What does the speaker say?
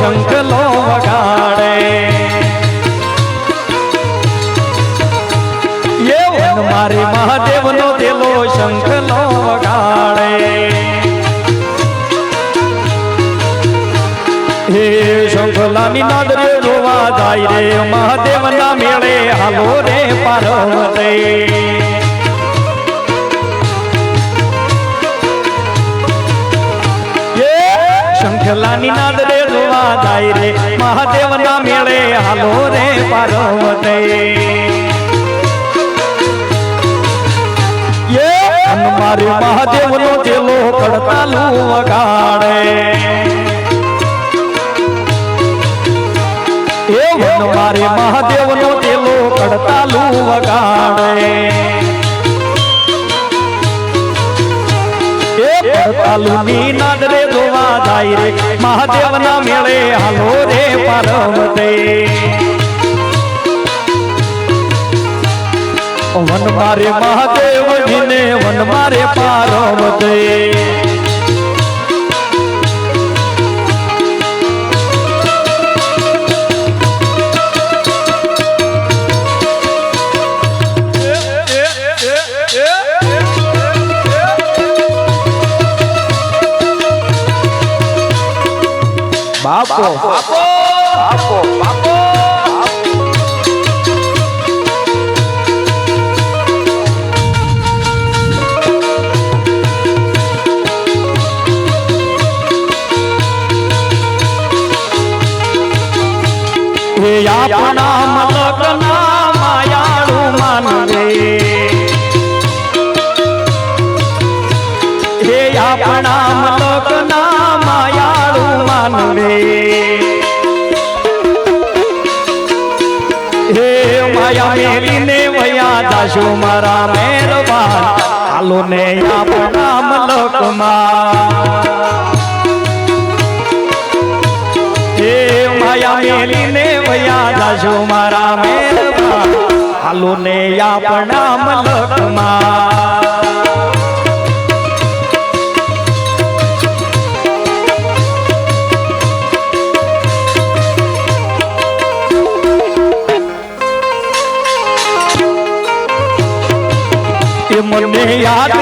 શંખલો વગાડે એ વન મારે મહાદેવનો દેલો શંખલો વગાડે હે શંખલાની નાદ રે જોવા જાય રે મહાદેવના મેળે હાલો રે પાર્વતી શંખલાની નાદ રે જોવા જાય રે મહાદેવના મેળે હાલો રે પાર્વતી મારે મહાદેવનો ચેલો કડતાલું વગાડે એ વન મારે મહાદેવનો ચેલો કડતાલું વગાડે એ કડતાલુની નાદ રે જોવા જાય રે મહાદેવના મેળે હાલો રે પાર્વતી વન મારે મહાદેવજીને વન મારે પાર્વતી બાપો બાપો બાપો બાપો આપણા મલકના માયાળુ માનવે હે આપણા મલકના માયાળુ માનવે હે માયા મેલીને વયા જાશો મારા મહેરબાન હાલો ને આપણા મલકમાં હે માયા મેલીને વયા જાશો મારા મહેરબાન હાલો ને આપણા મલકમાં મને યાદ